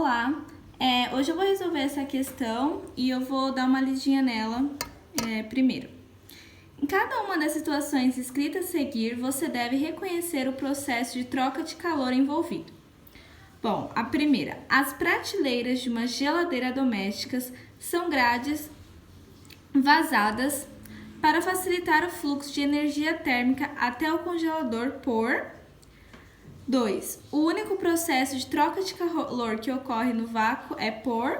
Olá, hoje eu vou resolver essa questão e eu vou dar uma lidinha nela primeiro. Em cada uma das situações escritas a seguir, você deve reconhecer o processo de troca de calor envolvido. Bom, a primeira, as prateleiras de uma geladeira doméstica são grades vazadas para facilitar o fluxo de energia térmica até o congelador por 2. O único processo de troca de calor que ocorre no vácuo é por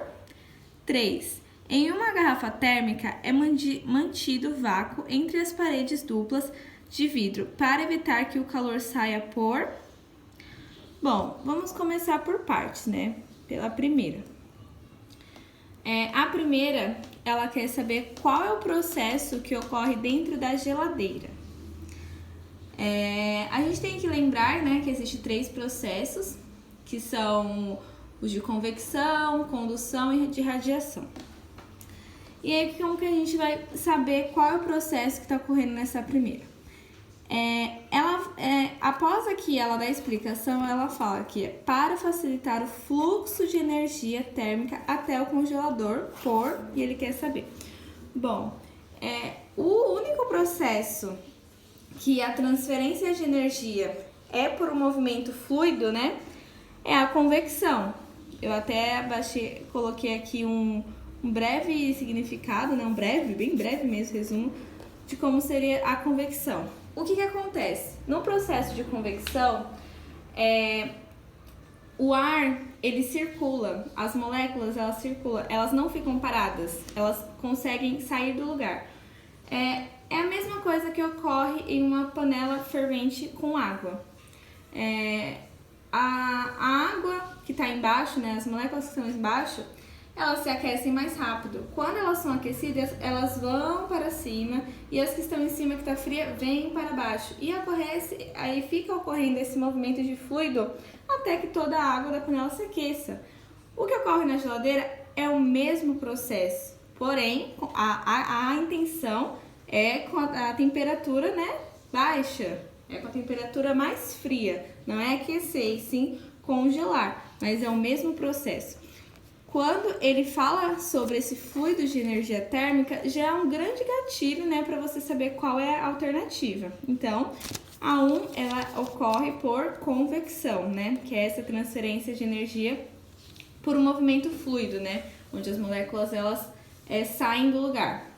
3. Em uma garrafa térmica é mantido vácuo entre as paredes duplas de vidro para evitar que o calor saia por... Bom, vamos começar por partes, né? Pela primeira. A primeira, ela quer saber qual é o processo que ocorre dentro da geladeira. A gente tem que lembrar, né, que existem 3 processos, que são os de convecção, condução e de radiação. E aí, como que a gente vai saber qual é o processo que está ocorrendo nessa primeira? Após aqui ela dar a explicação, ela fala que é para facilitar o fluxo de energia térmica até o congelador e ele quer saber. Bom, o único processo que a transferência de energia é por um movimento fluido, né? É a convecção. Eu até coloquei aqui um breve significado, né? Bem breve mesmo, resumo de como seria a convecção. O que acontece? No processo de convecção, o ar, ele circula, as moléculas, elas circulam, elas não ficam paradas, elas conseguem sair do lugar. É a mesma coisa que ocorre em uma panela fervente com água. A água que está embaixo, né, as moléculas que estão embaixo, elas se aquecem mais rápido. Quando elas são aquecidas, elas vão para cima e as que estão em cima, que está fria, vêm para baixo. E aí fica ocorrendo esse movimento de fluido até que toda a água da panela se aqueça. O que ocorre na geladeira é o mesmo processo, porém a intenção é com a temperatura, né, baixa, é com a temperatura mais fria, não é aquecer e sim congelar, mas é o mesmo processo. Quando ele fala sobre esse fluido de energia térmica, já é um grande gatilho, né, para você saber qual é a alternativa. Então, a 1, ela ocorre por convecção, né, que é essa transferência de energia por um movimento fluido, né, onde as moléculas elas saem do lugar.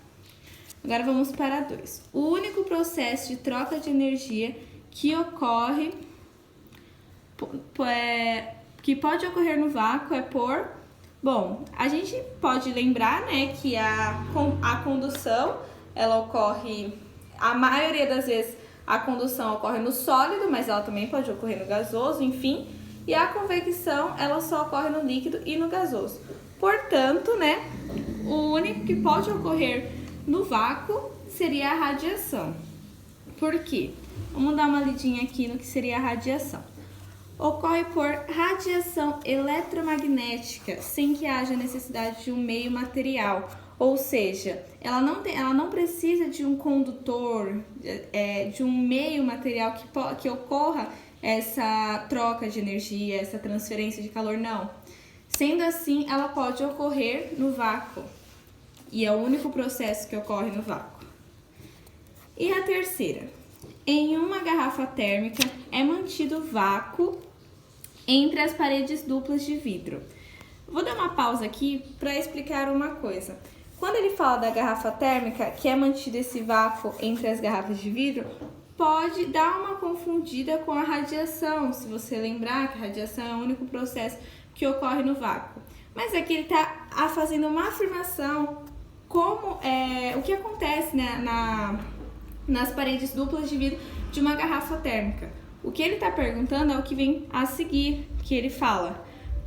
Agora vamos para 2. O único processo de troca de energia que ocorre, que pode ocorrer no vácuo é por... Bom, a gente pode lembrar, né, que a condução, ela ocorre, a maioria das vezes a condução ocorre no sólido, mas ela também pode ocorrer no gasoso, enfim. E a convecção, ela só ocorre no líquido e no gasoso. Portanto, né, o único que pode ocorrer no vácuo seria a radiação. Por quê? Vamos dar uma lidinha aqui no que seria a radiação. Ocorre por radiação eletromagnética, sem que haja necessidade de um meio material. Ou seja, ela não precisa de um condutor, de um meio material que ocorra essa troca de energia, essa transferência de calor, não. Sendo assim, ela pode ocorrer no vácuo. E é o único processo que ocorre no vácuo. E a terceira, em uma garrafa térmica é mantido vácuo entre as paredes duplas de vidro. Vou dar uma pausa aqui para explicar uma coisa. Quando ele fala da garrafa térmica, que é mantido esse vácuo entre as garrafas de vidro, pode dar uma confundida com a radiação, se você lembrar que a radiação é o único processo que ocorre no vácuo. Mas aqui ele está fazendo uma afirmação como o que acontece, né, nas paredes duplas de vidro de uma garrafa térmica. O que ele está perguntando é o que vem a seguir, que ele fala,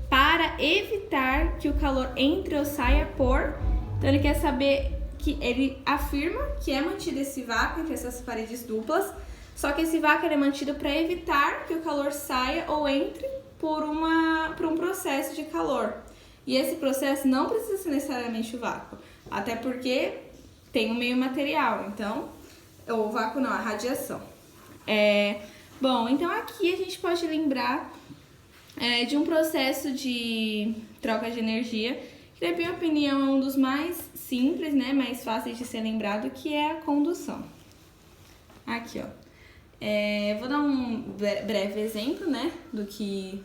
para evitar que o calor entre ou saia por... Então ele quer saber que ele afirma que é mantido esse vácuo entre essas paredes duplas, só que esse vácuo é mantido para evitar que o calor saia ou entre por um processo de calor. E esse processo não precisa ser necessariamente o vácuo, até porque tem um meio material, então, o vácuo não, a radiação. Bom, então aqui a gente pode lembrar de um processo de troca de energia, que na minha opinião é um dos mais simples, né, mais fáceis de ser lembrado, que é a condução. Aqui, ó. Vou dar um breve exemplo, né, do que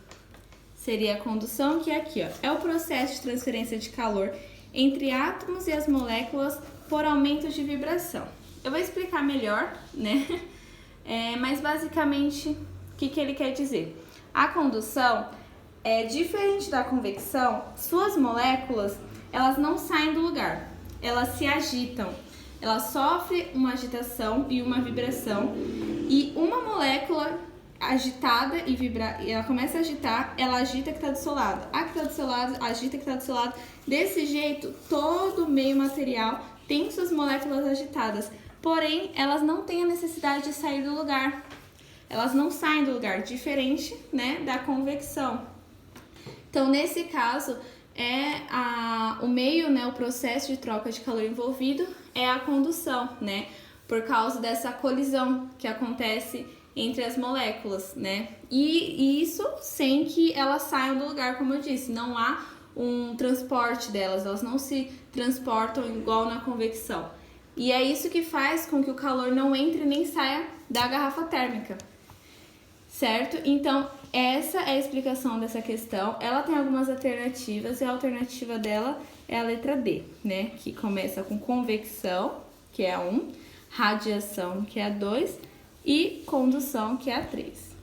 seria a condução, que é aqui, ó. É o processo de transferência de calor entre átomos e as moléculas por aumento de vibração. Eu vou explicar melhor, né, mas basicamente, o que ele quer dizer? A condução é diferente da convecção. Suas moléculas, elas não saem do lugar, elas se agitam. Ela sofre uma agitação e uma vibração, e uma molécula agitada e vibrar, e ela começa a agitar, ela agita que está do seu lado, a que está do seu lado agita que está do seu lado. Desse jeito, todo o meio material tem suas moléculas agitadas, porém elas não têm a necessidade de sair do lugar. Elas não saem do lugar, diferente, né, da convecção. Então, nesse caso, o meio, né, o processo de troca de calor envolvido é a condução, né, por causa dessa colisão que acontece entre as moléculas, né, e isso sem que elas saiam do lugar, como eu disse, não há um transporte delas, elas não se transportam igual na convecção. E é isso que faz com que o calor não entre nem saia da garrafa térmica. Certo? Então, essa é a explicação dessa questão. Ela tem algumas alternativas e a alternativa dela é a letra D, né? Que começa com convecção, que é a 1, radiação, que é a 2, e condução, que é a 3.